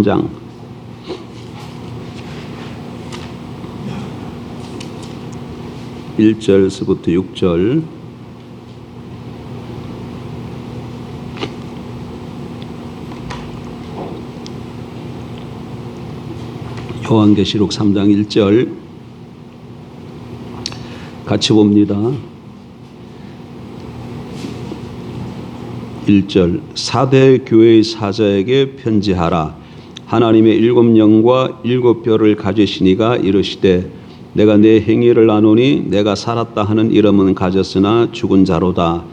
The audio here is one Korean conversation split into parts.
장 1절서부터 6절. 요한계시록 3장 1절 같이 봅니다. 1절 사대 교회의 사자에게 편지하라. 하나님의 일곱 영과 일곱 별을 가지시니가 이르시되 내가 내 행위를 아노니 내가 살았다 하는 이름은 가졌으나 죽은 자로다.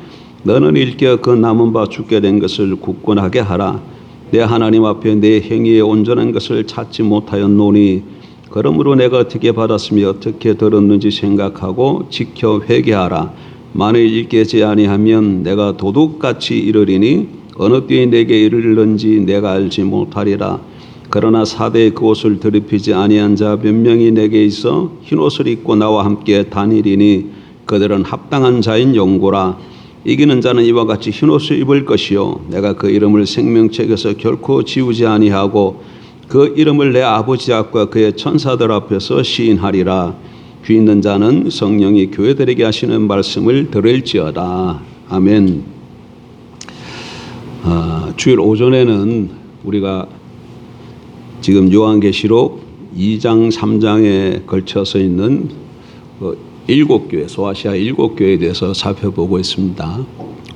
너는 일깨어 그 남은 바 죽게 된 것을 굳건하게 하라. 내 하나님 앞에 내 행위의 온전한 것을 찾지 못하였노니 그러므로 내가 어떻게 받았으며 어떻게 들었는지 생각하고 지켜 회개하라. 만일 일깨지 아니하면 내가 도둑같이 이르리니 어느 때에 내게 이르렀는지 내가 알지 못하리라. 그러나 사대의 그 옷을 더럽히지 아니한 자 몇 명이 내게 있어 흰옷을 입고 나와 함께 다니리니 그들은 합당한 자인 용고라. 이기는 자는 이와 같이 흰옷을 입을 것이요 내가 그 이름을 생명책에서 결코 지우지 아니하고 그 이름을 내 아버지 앞과 그의 천사들 앞에서 시인하리라. 귀 있는 자는 성령이 교회들에게 하시는 말씀을 들을지어다. 아멘. 주일 오전에는 우리가 지금 요한계시록 2장 3장에 걸쳐서 있는 일곱 교회, 소아시아 일곱 교회에 대해서 살펴보고 있습니다.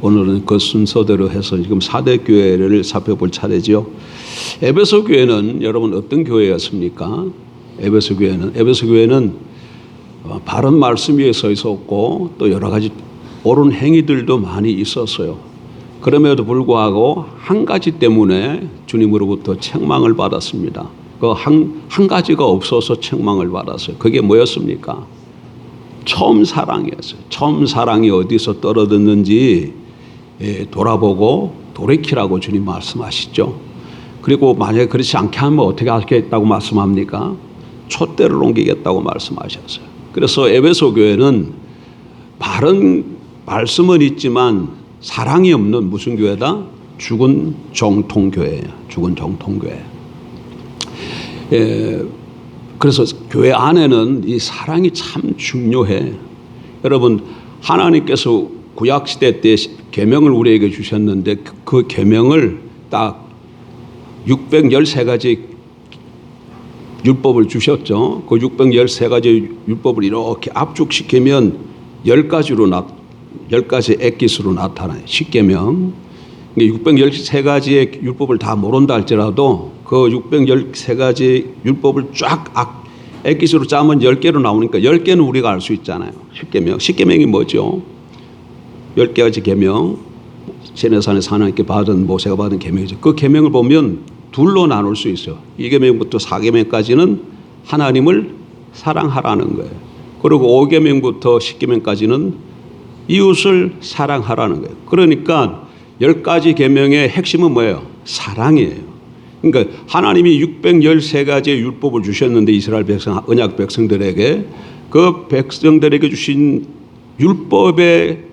오늘은 그 순서대로 해서 지금 4대 교회를 살펴볼 차례죠. 에베소 교회는 여러분 어떤 교회였습니까? 에베소 교회는 바른 말씀 위에 서 있었고 또 여러 가지 옳은 행위들도 많이 있었어요. 그럼에도 불구하고 한 가지 때문에 주님으로부터 책망을 받았습니다. 그 한 가지가 없어서 책망을 받았어요. 그게 뭐였습니까? 처음 사랑이었어요. 처음 사랑이 어디서 떨어졌는지 돌아보고 돌이키라고 주님 말씀하시죠. 그리고 만약에 그렇지 않게 하면 어떻게 하겠다고 말씀합니까? 촛대를 옮기겠다고 말씀하셨어요. 그래서 에베소 교회는 바른 말씀은 있지만 사랑이 없는 무슨 교회다? 죽은 정통교회예요. 죽은 정통교회. 그래서 교회 안에는 이 사랑이 참 중요해. 여러분, 하나님께서 구약시대 때 계명을 우리에게 주셨는데 그 계명을 딱 613가지 율법을 주셨죠. 그 613가지 율법을 이렇게 압축시키면 10가지 엑기스로 나타나요. 십계명. 613가지의 율법을 다 모른다 할지라도 그 613가지 율법을 쫙 엑기스로 짜면 10개로 나오니까 10개는 우리가 알 수 있잖아요. 십계명이 뭐죠? 10가지 계명. 시내산에서 하나님께 받은 모세가 받은 계명이죠. 그 계명을 보면 둘로 나눌 수 있어요. 1계명부터 4계명까지는 하나님을 사랑하라는 거예요. 그리고 5계명부터 10계명까지는 이웃을 사랑하라는 거예요. 그러니까 10가지 계명의 핵심은 뭐예요? 사랑이에요. 그러니까 하나님이 613가지의 율법을 주셨는데 이스라엘 백성, 언약 백성들에게 그 백성들에게 주신 율법의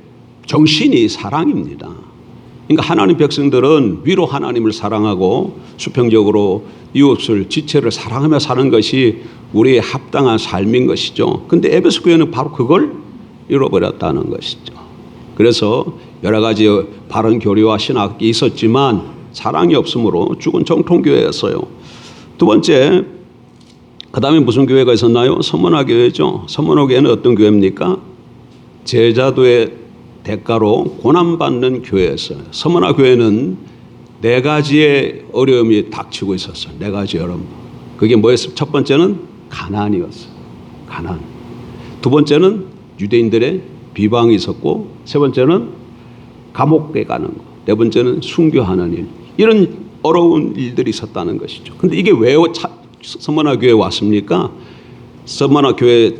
정신이 사랑입니다. 그러니까 하나님 백성들은 위로 하나님을 사랑하고 수평적으로 이웃을 지체를 사랑하며 사는 것이 우리의 합당한 삶인 것이죠. 그런데 에베소 교회는 바로 그걸 잃어버렸다는 것이죠. 그래서 여러 가지 바른 교리와 신학이 있었지만 사랑이 없으므로 죽은 정통교회였어요. 두 번째, 그 다음에 무슨 교회가 있었나요? 서문화 교회죠. 서문화 교회는 어떤 교회입니까? 제자도의 대가로 고난받는 교회였어요. 서문화 교회는 4가지의 어려움이 닥치고 있었어요. 4가지 어려움. 그게 뭐였어요? 첫 번째는 가난이었어요. 가난. 두 번째는 유대인들의 비방이 있었고, 세 번째는 감옥에 가는 거, 네 번째는 순교하는 일. 이런 어려운 일들이 있었다는 것이죠. 근데 이게 왜 서문화 교회에 왔습니까? 서문화 교회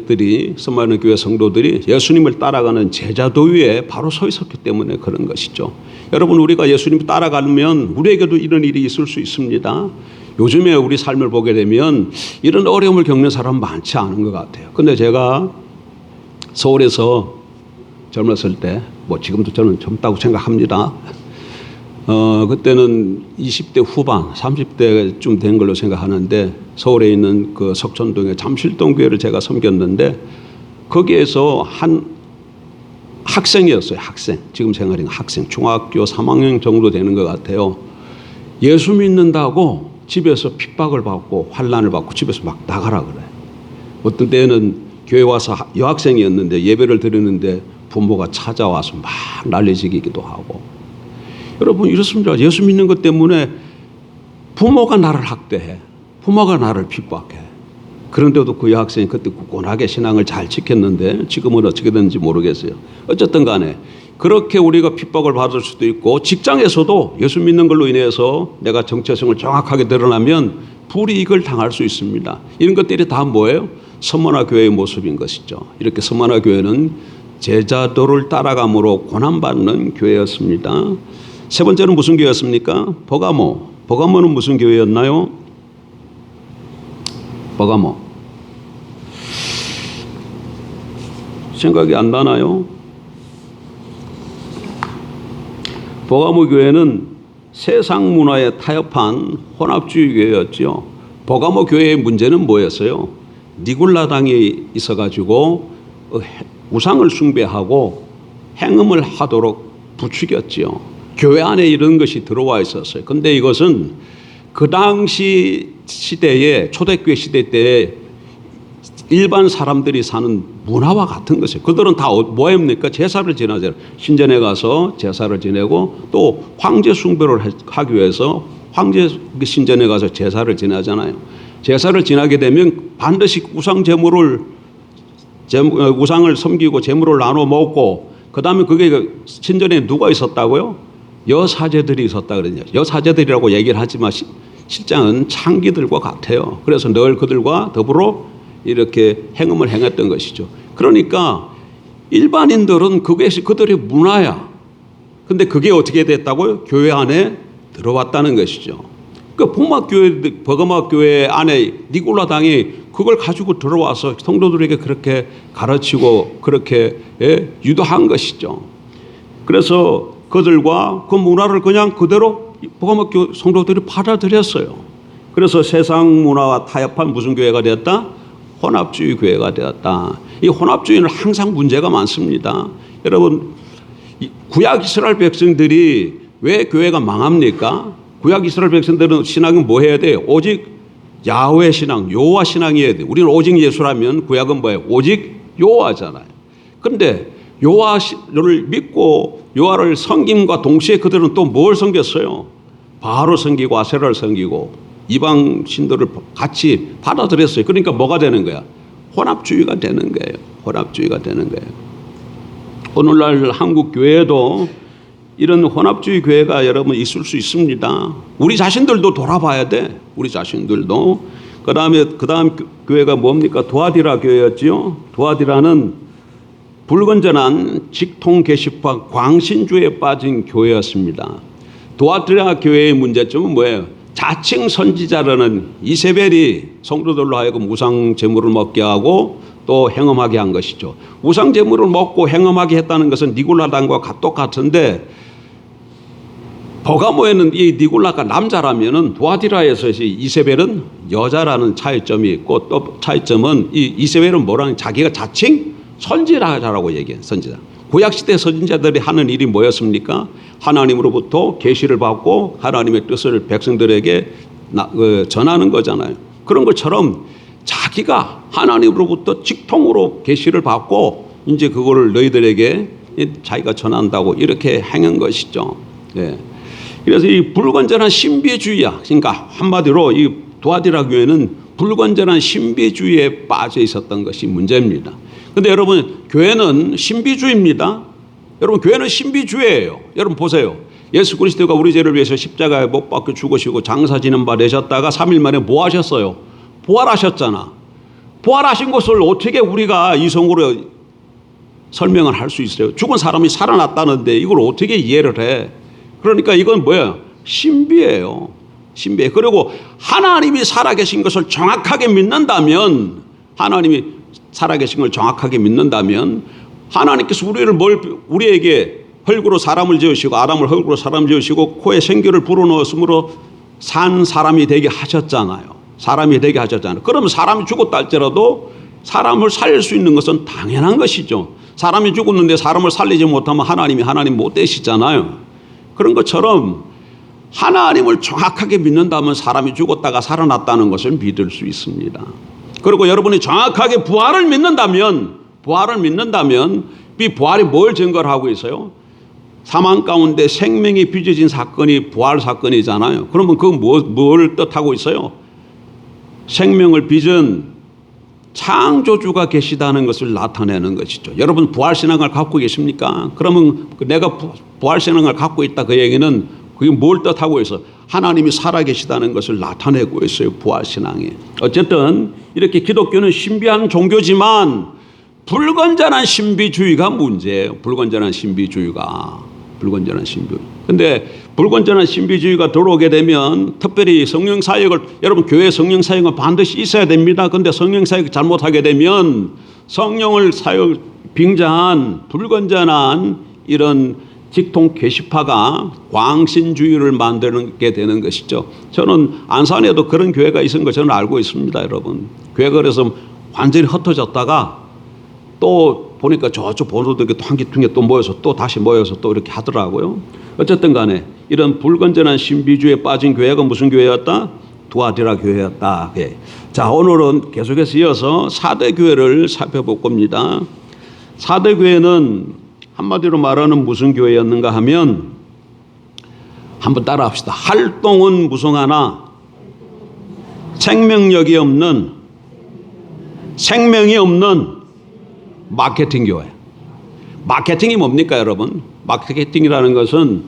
성도들이 예수님을 따라가는 제자도 위에 바로 서 있었기 때문에 그런 것이죠. 여러분, 우리가 예수님을 따라가면 우리에게도 이런 일이 있을 수 있습니다. 요즘에 우리 삶을 보게 되면 이런 어려움을 겪는 사람 많지 않은 것 같아요. 근데 제가 서울에서 젊었을 때, 지금도 저는 젊다고 생각합니다. 그때는 20대 후반, 30대쯤 된 걸로 생각하는데 서울에 있는 그 석천동의 잠실동 교회를 제가 섬겼는데 거기에서 한 학생이었어요. 학생. 지금 생활인 학생. 중학교 3학년 정도 되는 것 같아요. 예수 믿는다고 집에서 핍박을 받고 환난을 받고 집에서 막 나가라 그래. 어떤 때는 교회 와서 여학생이었는데 예배를 드리는데 부모가 찾아와서 막 난리지기도 하고. 여러분 이렇습니다. 예수 믿는 것 때문에 부모가 나를 학대해. 부모가 나를 핍박해. 그런데도 그 여학생이 그때 굳건하게 신앙을 잘 지켰는데 지금은 어떻게 되는지 모르겠어요. 어쨌든 간에 그렇게 우리가 핍박을 받을 수도 있고 직장에서도 예수 믿는 걸로 인해서 내가 정체성을 정확하게 드러나면 불이익을 당할 수 있습니다. 이런 것들이 다 뭐예요? 서머나 교회의 모습인 것이죠. 이렇게 서머나 교회는 제자도를 따라감으로 고난받는 교회였습니다. 세 번째는 무슨 교회였습니까? 버가모. 버가모는 무슨 교회였나요? 버가모. 생각이 안 나나요? 버가모 교회는 세상 문화에 타협한 혼합주의 교회였죠. 버가모 교회의 문제는 뭐였어요? 니굴라당이 있어가지고 우상을 숭배하고 행음을 하도록 부추겼지요. 교회 안에 이런 것이 들어와 있었어요. 근데 이것은 그 당시 시대에 초대교회 시대 때 일반 사람들이 사는 문화와 같은 것이에요. 그들은 다 뭐 합니까? 제사를 지내잖아요. 신전에 가서 제사를 지내고 또 황제 숭배를 하기 위해서 황제 신전에 가서 제사를 지내잖아요. 제사를 지나게 되면 반드시 우상을 섬기고 제물을 나눠 먹고 그 다음에 그게 신전에 누가 있었다고요? 여사제들이 있었다 그러냐. 여사제들이라고 얘기를 하지만 실장은 창기들과 같아요. 그래서 늘 그들과 더불어 이렇게 행음을 행했던 것이죠. 그러니까 일반인들은 그것이 그들의 문화야. 근데 그게 어떻게 됐다고요? 교회 안에 들어왔다는 것이죠. 그 버가모 교회 안에 니골라당이 그걸 가지고 들어와서 성도들에게 그렇게 가르치고 그렇게 유도한 것이죠. 그래서 그들과 그 문화를 그냥 그대로 버가모 교회 성도들이 받아들였어요. 그래서 세상 문화와 타협한 무슨 교회가 되었다? 혼합주의 교회가 되었다. 이 혼합주의는 항상 문제가 많습니다. 여러분 구약 이스라엘 백성들이 왜 교회가 망합니까? 구약 이스라엘 백성들은 신앙은 뭐 해야 돼요? 오직 야훼 신앙, 여호와 신앙이어야 돼요. 우리는 오직 예수라면 구약은 뭐예요? 오직 여호와잖아요. 그런데 여호와를 믿고 여호와를 섬김과 동시에 그들은 또 뭘 섬겼어요? 바알을 섬기고 아세라를 섬기고 이방 신들을 같이 받아들였어요. 그러니까 뭐가 되는 거야? 혼합주의가 되는 거예요. 혼합주의가 되는 거예요. 오늘날 한국 교회에도 이런 혼합주의 교회가 여러분 있을 수 있습니다. 우리 자신들도 돌아봐야 돼. 우리 자신들도. 그다음 교회가 뭡니까? 도아디라 교회였지요. 도아디라는 불건전한 직통 계시파 광신주의에 빠진 교회였습니다. 도아디라 교회의 문제점은 뭐예요? 자칭 선지자라는 이세벨이 성도들로 하여금 우상 제물을 먹게 하고 또 행음하게 한 것이죠. 우상 제물을 먹고 행음하게 했다는 것은 니골라당과 똑같은데 버가모에는 이 니골라가 남자라면은 도아디라에서 이세벨은 여자라는 차이점이 있고 또 차이점은 이 이세벨은 뭐라는 자기가 자칭 선지자라고 얘기해. 선지자. 구약시대 선지자들이 하는 일이 뭐였습니까? 하나님으로부터 계시를 받고 하나님의 뜻을 백성들에게 전하는 거잖아요. 그런 것처럼 자기가 하나님으로부터 직통으로 계시를 받고 이제 그거를 너희들에게 자기가 전한다고 이렇게 행한 것이죠. 예. 그래서 이 불건전한 신비주의야. 그러니까 한마디로 이 도아디라 교회는 불건전한 신비주의에 빠져 있었던 것이 문제입니다. 그런데 여러분 교회는 신비주의입니다. 여러분 교회는 신비주의예요. 여러분 보세요. 예수 그리스도가 우리 죄를 위해서 십자가에 못 박혀 죽으시고 장사 지는 바 되셨다가 3일 만에 뭐 하셨어요? 부활하셨잖아. 부활하신 것을 어떻게 우리가 이성으로 설명을 할 수 있어요? 죽은 사람이 살아났다는데 이걸 어떻게 이해를 해? 그러니까 이건 뭐야? 신비예요. 신비해. 그리고 하나님이 살아계신 것을 정확하게 믿는다면 하나님이 살아계신 걸 정확하게 믿는다면 하나님께서 우리에게 흙으로 사람을 지으시고 아담을 흙으로 사람 지으시고 코에 생기를 불어넣었으므로 산 사람이 되게 하셨잖아요. 사람이 되게 하셨잖아요. 그러면 사람이 죽었다 할지라도 사람을 살릴 수 있는 것은 당연한 것이죠. 사람이 죽었는데 사람을 살리지 못하면 하나님이 하나님 못 되시잖아요. 그런 것처럼 하나님을 정확하게 믿는다면 사람이 죽었다가 살아났다는 것을 믿을 수 있습니다. 그리고 여러분이 정확하게 부활을 믿는다면 이 부활이 뭘 증거를 하고 있어요? 사망 가운데 생명이 빚어진 사건이 부활 사건이잖아요. 그러면 그건 뭘 뜻하고 있어요? 생명을 빚은 창조주가 계시다는 것을 나타내는 것이죠. 여러분 부활신앙을 갖고 계십니까? 그러면 내가 부활신앙을 갖고 있다 그 얘기는 그게 뭘 뜻하고 있어? 하나님이 살아계시다는 것을 나타내고 있어요. 부활신앙이. 어쨌든 이렇게 기독교는 신비한 종교지만 불건전한 신비주의가 문제예요. 불건전한 신비주의가. 근데 불건전한 신비주의가 들어오게 되면 특별히 성령 사역을 여러분 교회 성령 사역은 반드시 있어야 됩니다. 근데 성령 사역 잘못하게 되면 성령을 사역 빙자한 불건전한 이런 직통 계시파가 광신주의를 만드게 되는 것이죠. 저는 안산에도 그런 교회가 있는 거 저는 알고 있습니다, 여러분. 교회가 그래서 완전히 흩어졌다가 또 보니까 저쪽 보도들이 또 한 기퉁에 또 모여서 또 다시 모여서 또 이렇게 하더라고요. 어쨌든 간에 이런 불건전한 신비주의에 빠진 교회가 무슨 교회였다? 두아디라 교회였다. 자, 오늘은 계속해서 이어서 4대 교회를 살펴볼 겁니다. 4대 교회는 한마디로 말하는 무슨 교회였는가 하면 한번 따라합시다. 활동은 무성하나 생명력이 없는 생명이 없는 마케팅 교회. 마케팅이 뭡니까, 여러분? 마케팅이라는 것은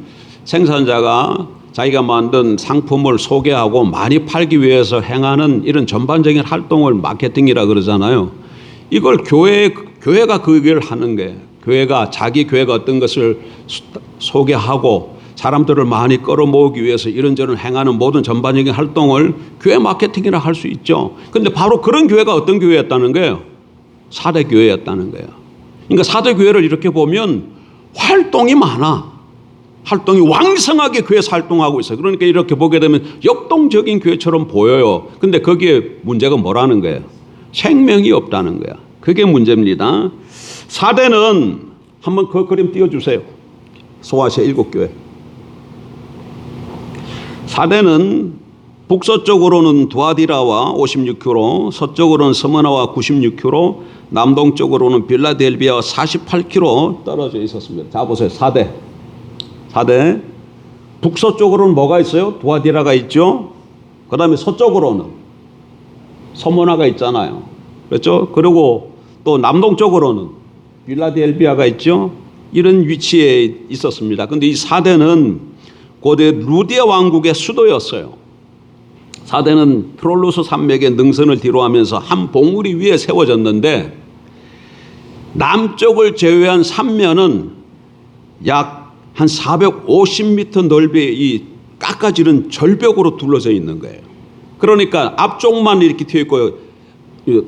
생산자가 자기가 만든 상품을 소개하고 많이 팔기 위해서 행하는 이런 전반적인 활동을 마케팅이라 그러잖아요. 이걸 교회가 그 일을 하는 거예요. 자기 교회가 어떤 것을 소개하고 사람들을 많이 끌어모으기 위해서 이런저런 행하는 모든 전반적인 활동을 교회 마케팅이라 할 수 있죠. 그런데 바로 그런 교회가 어떤 교회였다는 거예요? 4대 교회였다는 거예요. 그러니까 4대 교회를 이렇게 보면 활동이 많아. 활동이 왕성하게 교회에서 활동하고 있어요. 그러니까 이렇게 보게 되면 역동적인 교회처럼 보여요. 근데 거기에 문제가 뭐라는 거예요? 생명이 없다는 거야. 그게 문제입니다. 4대는 한번 그 그림 띄워주세요. 소아시아 7교회. 4대는 북서쪽으로는 두아디라와 56km, 서쪽으로는 스머나와 96km, 남동쪽으로는 빌라델비아와 48km 떨어져 있었습니다. 자, 보세요. 4대. 북서쪽으로는 뭐가 있어요? 두아디라가 있죠. 그 다음에 서쪽으로는 스머나가 있잖아요. 그렇죠? 그리고 또 남동쪽으로는 빌라델비아가 있죠. 이런 위치에 있었습니다. 그런데 이 4대는 고대 루디아 왕국의 수도였어요. 4대는 트롤루스 산맥의 능선을 뒤로하면서 한 봉우리 위에 세워졌는데 남쪽을 제외한 3면은 약 한 450m 넓이의 이 깎아지른 절벽으로 둘러져 있는 거예요. 그러니까 앞쪽만 이렇게 튀어 있고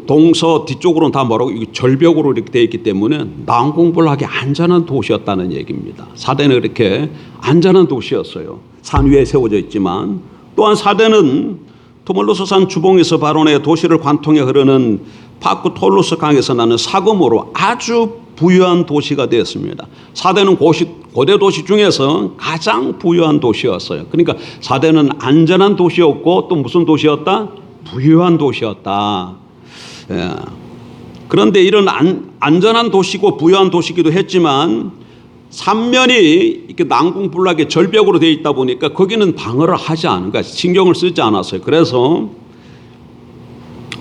동서 뒤쪽으로는 다 뭐라고 절벽으로 이렇게 되어 있기 때문에 난공불락이 안전한 도시였다는 얘기입니다. 4대는 이렇게 안전한 도시였어요. 산 위에 세워져 있지만 또한 4대는 토몰로스산 주봉에서 발원해 도시를 관통해 흐르는 파쿠 톨루스 강에서 나는 사금으로 아주 부유한 도시가 되었습니다. 4대는 고대 도시 중에서 가장 부유한 도시였어요. 그러니까 4대는 안전한 도시였고 또 무슨 도시였다? 부유한 도시였다. 예. 그런데 이런 안전한 도시고 부유한 도시기도 했지만 삼면이 이렇게 난공불락의 절벽으로 되어 있다 보니까 거기는 방어를 하지 않은 거야. 신경을 쓰지 않았어요. 그래서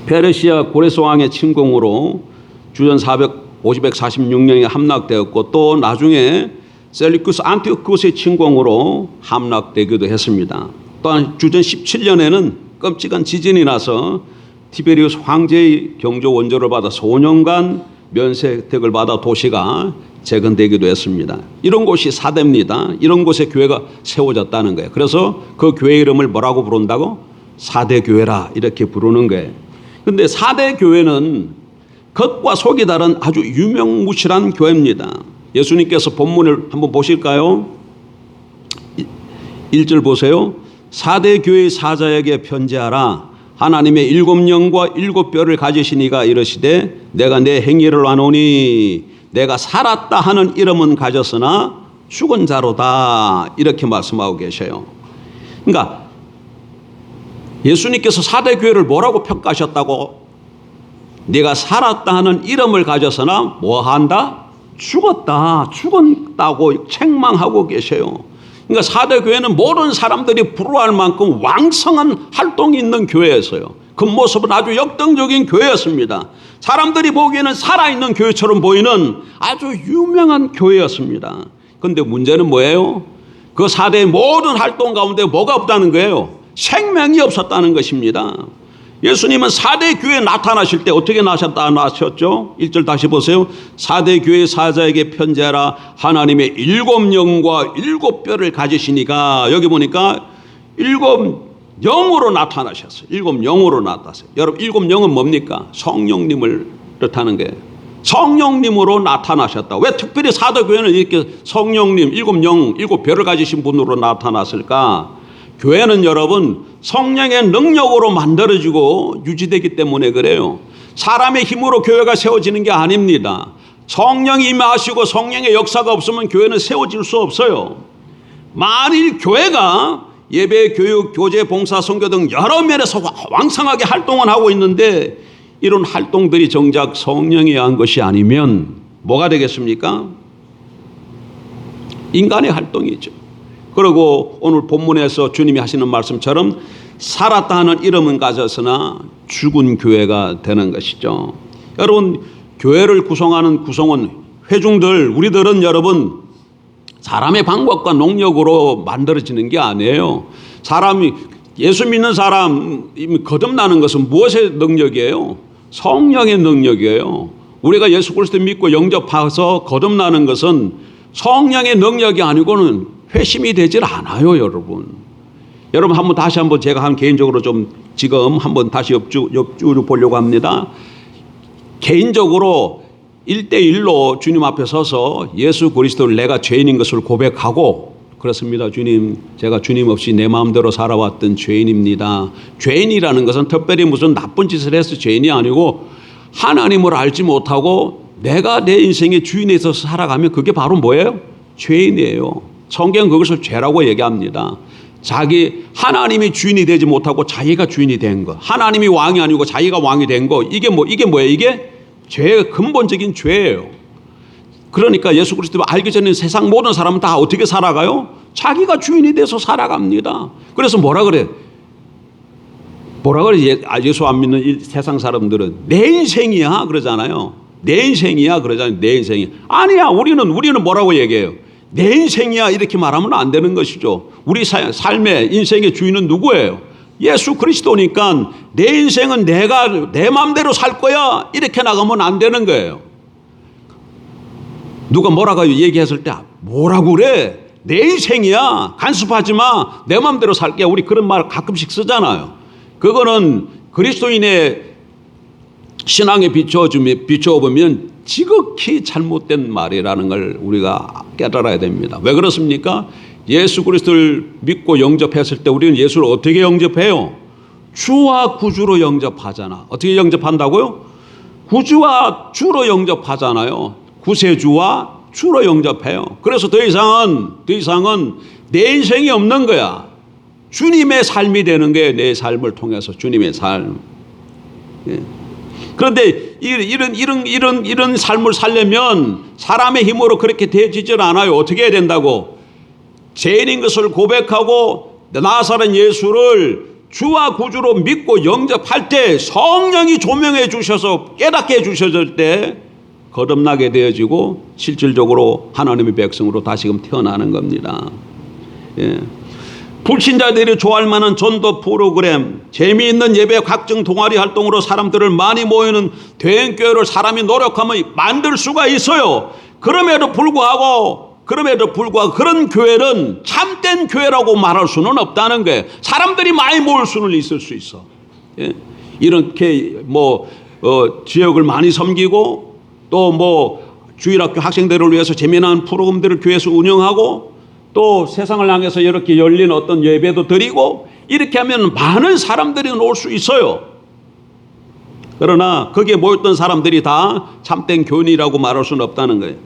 페르시아 고레스 왕의 침공으로 주전 546년에 함락되었고 또 나중에 셀리쿠스 안티오쿠스의 침공으로 함락되기도 했습니다. 또한 주전 17년에는 끔찍한 지진이 나서 티베리우스 황제의 경조 원조를 받아 5년간 면세 혜택을 받아 도시가 재건되기도 했습니다. 이런 곳이 4대입니다. 이런 곳에 교회가 세워졌다는 거예요. 그래서 그 교회 이름을 뭐라고 부른다고? 4대 교회라 이렇게 부르는 거예요. 그런데 4대 교회는 겉과 속이 다른 아주 유명무실한 교회입니다. 예수님께서 본문을 한번 보실까요? 1절 보세요. 4대 교회의 사자에게 편지하라. 하나님의 7 영과 7 뼈를 가지신 이가 이르시되 내가 내 행위를 아노니 내가 살았다 하는 이름은 가졌으나 죽은 자로다. 이렇게 말씀하고 계셔요. 그러니까 예수님께서 4대 교회를 뭐라고 평가하셨다고? 네가 살았다 하는 이름을 가졌으나 뭐한다? 죽었다고 책망하고 계셔요. 그러니까 4대 교회는 모든 사람들이 부러워할 만큼 왕성한 활동이 있는 교회였어요. 그 모습은 아주 역동적인 교회였습니다. 사람들이 보기에는 살아있는 교회처럼 보이는 아주 유명한 교회였습니다. 그런데 문제는 뭐예요? 그 4대의 모든 활동 가운데 뭐가 없다는 거예요? 생명이 없었다는 것입니다. 예수님은 4대 교회에 나타나실 때 어떻게 나타나셨죠? 1절 다시 보세요. 4대 교회 사자에게 편지하라. 하나님의 7 영과 7 뼈를 가지시니가, 여기 보니까 7 영으로 나타나셨어요. 7 영으로 나타났어요. 여러분 7 영은 뭡니까? 성령님을 뜻하는 거예요. 성령님으로 나타나셨다. 왜 특별히 4대 교회는 이렇게 성령님 7 영, 7 뼈를 가지신 분으로 나타났을까? 교회는 여러분 성령의 능력으로 만들어지고 유지되기 때문에 그래요. 사람의 힘으로 교회가 세워지는 게 아닙니다. 성령이 임하시고 성령의 역사가 없으면 교회는 세워질 수 없어요. 만일 교회가 예배, 교육, 교제, 봉사, 선교 등 여러 면에서 왕성하게 활동을 하고 있는데 이런 활동들이 정작 성령이 한 것이 아니면 뭐가 되겠습니까? 인간의 활동이죠. 그리고 오늘 본문에서 주님이 하시는 말씀처럼 살았다 하는 이름은 가졌으나 죽은 교회가 되는 것이죠. 여러분 교회를 구성하는 구성원 회중들, 우리들은 여러분 사람의 방법과 능력으로 만들어지는 게 아니에요. 사람이 예수 믿는 사람이 거듭나는 것은 무엇의 능력이에요? 성령의 능력이에요. 우리가 예수 그리스도 믿고 영접해서 거듭나는 것은 성령의 능력이 아니고는 회심이 되질 않아요, 여러분. 여러분 다시 한번 제가 개인적으로 좀 지금 한번 다시 엽주를 보려고 합니다. 개인적으로 1대1로 주님 앞에 서서 예수 그리스도를 내가 죄인인 것을 고백하고, 그렇습니다. 주님, 제가 주님 없이 내 마음대로 살아왔던 죄인입니다. 죄인이라는 것은 특별히 무슨 나쁜 짓을 해서 죄인이 아니고 하나님을 알지 못하고 내가 내 인생의 주인에 있어서 살아가면 그게 바로 뭐예요? 죄인이에요. 성경은 그것을 죄라고 얘기합니다. 하나님이 주인이 되지 못하고 자기가 주인이 된 거. 하나님이 왕이 아니고 자기가 왕이 된 거. 이게 뭐예요? 이게 죄의 근본적인 죄예요. 그러니까 예수 그리스도를 알기 전에 세상 모든 사람은 다 어떻게 살아가요? 자기가 주인이 돼서 살아갑니다. 그래서 뭐라 그래? 예수 안 믿는 이 세상 사람들은 내 인생이야 그러잖아요. 내 인생이야 그러잖아요. 내 인생이야. 아니야. 우리는 뭐라고 얘기해요? 내 인생이야 이렇게 말하면 안 되는 것이죠. 우리 삶의 인생의 주인은 누구예요? 예수 그리스도니까 내 인생은 내가 내 마음대로 살 거야 이렇게 나가면 안 되는 거예요. 누가 뭐라고 얘기했을 때 뭐라고 그래? 내 인생이야. 간섭하지 마. 내 마음대로 살게. 우리 그런 말 가끔씩 쓰잖아요. 그거는 그리스도인의 신앙에 비추어보면 지극히 잘못된 말이라는 걸 우리가 깨달아야 됩니다. 왜 그렇습니까? 예수 그리스도를 믿고 영접했을 때 우리는 예수를 어떻게 영접해요? 주와 구주로 영접하잖아. 어떻게 영접한다고요? 구주와 주로 영접하잖아요. 구세주와 주로 영접해요. 그래서 더 이상은 내 인생이 없는 거야. 주님의 삶이 되는 게 내 삶을 통해서 주님의 삶. 예. 그런데 이런 삶을 살려면 사람의 힘으로 그렇게 되지질 않아요. 어떻게 해야 된다고? 죄인인 것을 고백하고 나사렛 예수를 주와 구주로 믿고 영접할 때 성령이 조명해 주셔서 깨닫게 해 주셔질 때 거듭나게 되어지고 실질적으로 하나님의 백성으로 다시금 태어나는 겁니다. 예. 불신자들이 좋아할 만한 전도 프로그램, 재미있는 예배, 각종 동아리 활동으로 사람들을 많이 모이는 대형교회를 사람이 노력하면 만들 수가 있어요. 그럼에도 불구하고 그런 교회는 참된 교회라고 말할 수는 없다는 거예요. 사람들이 많이 모일 수는 있을 수 있어. 예? 이렇게 지역을 많이 섬기고 또 주일학교 학생들을 위해서 재미난 프로그램들을 교회에서 운영하고 또 세상을 향해서 이렇게 열린 어떤 예배도 드리고 이렇게 하면 많은 사람들이 올 수 있어요. 그러나 거기에 모였던 사람들이 다 참된 교인이라고 말할 수는 없다는 거예요.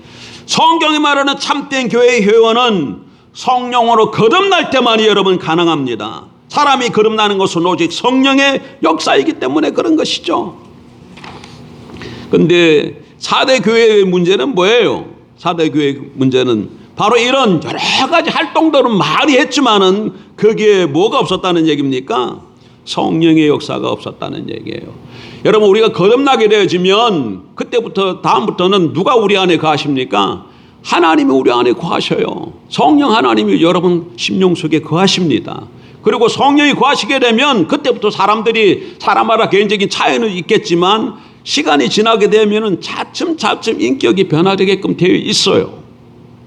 성경이 말하는 참된 교회의 회원은 성령으로 거듭날 때만이 여러분 가능합니다. 사람이 거듭나는 것은 오직 성령의 역사이기 때문에 그런 것이죠. 그런데 4대 교회의 문제는 뭐예요? 4대 교회의 문제는 바로 이런 여러 가지 활동들은 많이 했지만은 거기에 뭐가 없었다는 얘기입니까? 성령의 역사가 없었다는 얘기예요. 여러분, 우리가 거듭나게 되어지면 그때부터 다음부터는 누가 우리 안에 거하십니까? 하나님이 우리 안에 거하셔요. 성령 하나님이 여러분 심령 속에 거하십니다. 그리고 성령이 거하시게 되면 그때부터 사람들이 사람마다 개인적인 차이는 있겠지만 시간이 지나게 되면은 차츰차츰 인격이 변화되게끔 되어 있어요.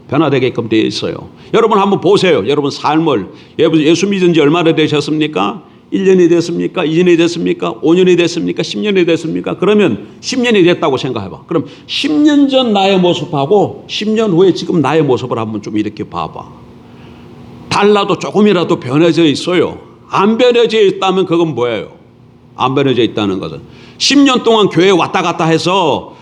변화되게끔 되어 있어요. 여러분 한번 보세요. 여러분 삶을 예수 믿은 지 얼마나 되셨습니까? 1년이 됐습니까? 2년이 됐습니까? 5년이 됐습니까? 10년이 됐습니까? 그러면 10년이 됐다고 생각해봐. 그럼 10년 전 나의 모습하고 10년 후에 지금 나의 모습을 한번 좀 이렇게 봐봐. 달라도 조금이라도 변해져 있어요. 안 변해져 있다면 그건 뭐예요? 안 변해져 있다는 것은 10년 동안 교회에 왔다 갔다 해서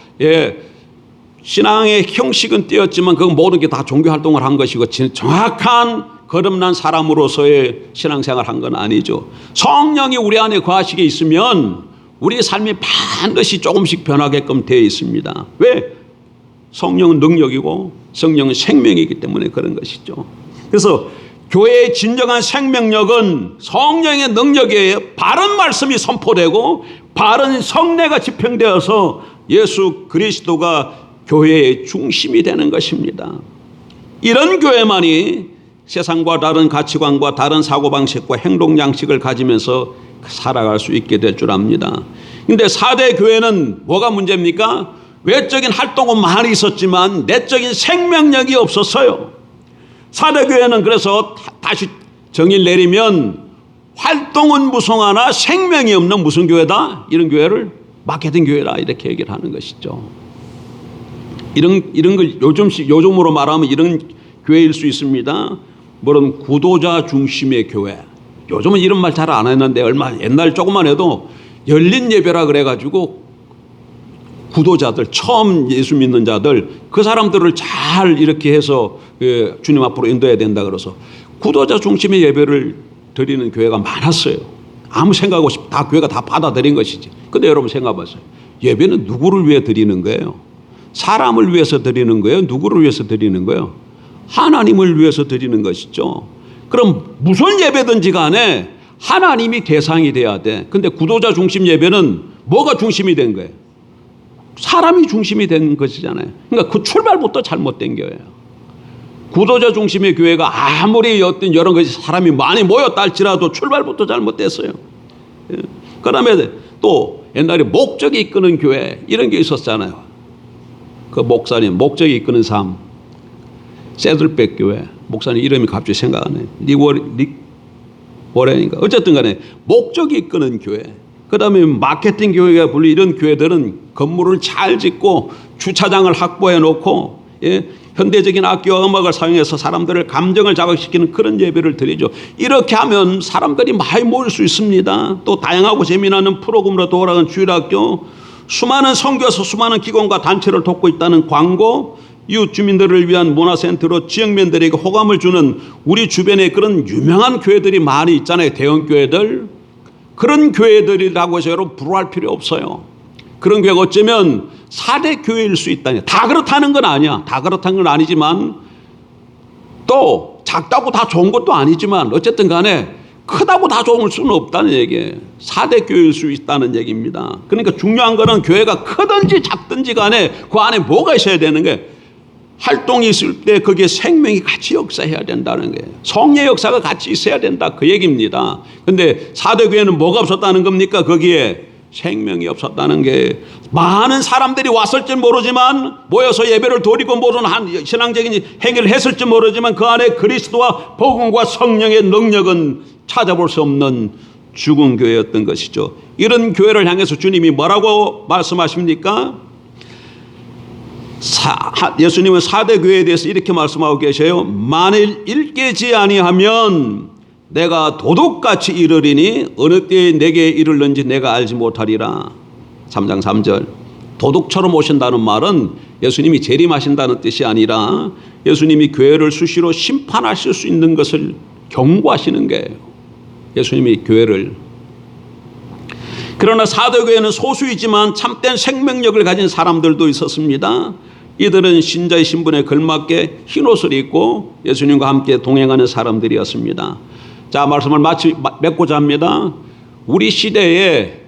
신앙의 형식은 띄었지만 그건 모든 게 다 종교 활동을 한 것이고 정확한 거듭난 사람으로서의 신앙생활을 한 건 아니죠. 성령이 우리 안에 거하시게 있으면 우리의 삶이 반드시 조금씩 변하게끔 되어 있습니다. 왜? 성령은 능력이고 성령은 생명이기 때문에 그런 것이죠. 그래서 교회의 진정한 생명력은 성령의 능력이에요. 바른 말씀이 선포되고 바른 성례가 집행되어서 예수 그리스도가 교회의 중심이 되는 것입니다. 이런 교회만이 세상과 다른 가치관과 다른 사고방식과 행동 양식을 가지면서 살아갈 수 있게 될 줄 압니다. 그런데 4대 교회는 뭐가 문제입니까? 외적인 활동은 많이 있었지만 내적인 생명력이 없었어요. 4대 교회는 그래서 다시 정의를 내리면 활동은 무성하나 생명이 없는 무슨 교회다? 이런 교회를 마케팅 교회라 이렇게 얘기를 하는 것이죠. 이런 걸 요즘으로 말하면 이런 교회일 수 있습니다. 물론 구도자 중심의 교회. 요즘은 이런 말 잘 안 했는데 얼마 옛날 조금만 해도 열린 예배라 그래가지고 구도자들 처음 예수 믿는 자들 그 사람들을 잘 이렇게 해서 주님 앞으로 인도해야 된다 그래서 구도자 중심의 예배를 드리는 교회가 많았어요. 아무 생각 없이 다 교회가 다 받아들인 것이지. 근데 여러분 생각해보세요. 예배는 누구를 위해 드리는 거예요? 사람을 위해서 드리는 거예요? 누구를 위해서 드리는 거예요? 하나님을 위해서 드리는 것이죠. 그럼 무슨 예배든지 간에 하나님이 대상이 돼야 돼. 근데 구도자 중심 예배는 뭐가 중심이 된 거예요? 사람이 중심이 된 것이잖아요. 그러니까 그 출발부터 잘못된 거예요. 구도자 중심의 교회가 아무리 어떤 여러 가지 사람이 많이 모였다 할지라도 출발부터 잘못됐어요. 그 다음에 또 옛날에 목적이 이끄는 교회 이런 게 있었잖아요. 그 목사님 목적이 이끄는 삶 세들백 교회 목사님 이름이 갑자기 생각 안 나요. 워렌인가 어쨌든 간에 목적이 이끄는 교회 그 다음에 마케팅 교회가 불리 이런 교회들은 건물을 잘 짓고 주차장을 확보해 놓고 현대적인 악기와 음악을 사용해서 사람들을 감정을 자극시키는 그런 예배를 드리죠. 이렇게 하면 사람들이 많이 모일 수 있습니다. 또 다양하고 재미나는 프로그램으로 돌아가는 주일학교 수많은 선교사 수많은 기관과 단체를 돕고 있다는 광고 이웃 주민들을 위한 문화센터로 지역민들에게 호감을 주는 우리 주변에 그런 유명한 교회들이 많이 있잖아요. 대형 교회들 그런 교회들이라고 해서 여러분 부러워할 필요 없어요. 그런 교회가 어쩌면 4대 교회일 수 있다니. 다 그렇다는 건 아니야. 다 그렇다는 건 아니지만 또 작다고 다 좋은 것도 아니지만 어쨌든 간에 크다고 다 좋을 수는 없다는 얘기예요. 4대 교회일 수 있다는 얘기입니다. 그러니까 중요한 거는 교회가 크든지 작든지 간에 그 안에 뭐가 있어야 되는 게 활동이 있을 때 거기에 생명이 같이 역사해야 된다는 거예요. 성의 역사가 같이 있어야 된다 그 얘기입니다. 그런데 4대 교회는 뭐가 없었다는 겁니까? 거기에 생명이 없었다는 게 많은 사람들이 왔을지 모르지만 모여서 예배를 드리고 모든 신앙적인 행위를 했을지 모르지만 그 안에 그리스도와 복음과 성령의 능력은 찾아볼 수 없는 죽은 교회였던 것이죠. 이런 교회를 향해서 주님이 뭐라고 말씀하십니까? 예수님은 4대 교회에 대해서 이렇게 말씀하고 계셔요. 만일 일깨지 아니하면 내가 도둑같이 이르리니 어느 때에 내게 이르는지 내가 알지 못하리라. 3장 3절. 도둑처럼 오신다는 말은 예수님이 재림하신다는 뜻이 아니라 예수님이 교회를 수시로 심판하실 수 있는 것을 경고하시는 거예요. 예수님이 교회를. 그러나 사도교회는 소수이지만 참된 생명력을 가진 사람들도 있었습니다. 이들은 신자의 신분에 걸맞게 흰옷을 입고 예수님과 함께 동행하는 사람들이었습니다. 자, 말씀을 맺고자 합니다. 우리 시대에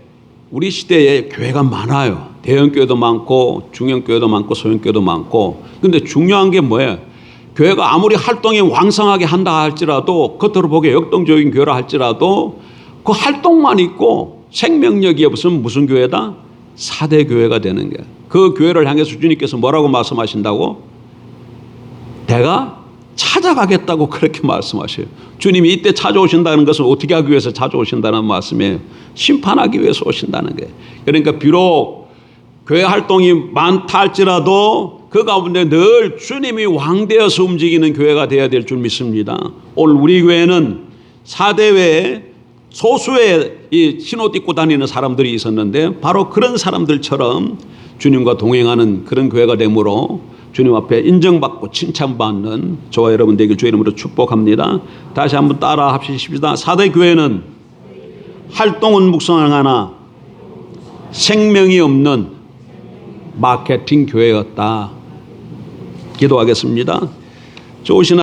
교회가 많아요. 대형교회도 많고 중형교회도 많고 소형교회도 많고. 근데 중요한 게 뭐예요? 교회가 아무리 활동이 왕성하게 한다 할지라도, 겉으로 보기에 역동적인 교회라 할지라도 그 활동만 있고 생명력이 없으면 무슨 교회다? 4대 교회가 되는 거예요. 그 교회를 향해서 주님께서 뭐라고 말씀하신다고? 내가 찾아가겠다고 그렇게 말씀하셔요. 주님이 이때 찾아오신다는 것은 어떻게 하기 위해서 찾아오신다는 말씀이에요. 심판하기 위해서 오신다는 거예요. 그러니까 비록 교회 활동이 많다 할지라도 그 가운데 늘 주님이 왕되어서 움직이는 교회가 되어야 될 줄 믿습니다. 오늘 우리 교회는 4대 외에 소수의 이 흰옷 입고 다니는 사람들이 있었는데 바로 그런 사람들처럼 주님과 동행하는 그런 교회가 되므로 주님 앞에 인정받고 칭찬받는 저와 여러분 되길 주의 이름으로 축복합니다. 다시 한번 따라 합시다. 4대 교회는 활동은 묵성하나 생명이 없는 마케팅 교회였다. 기도하겠습니다. 좋으신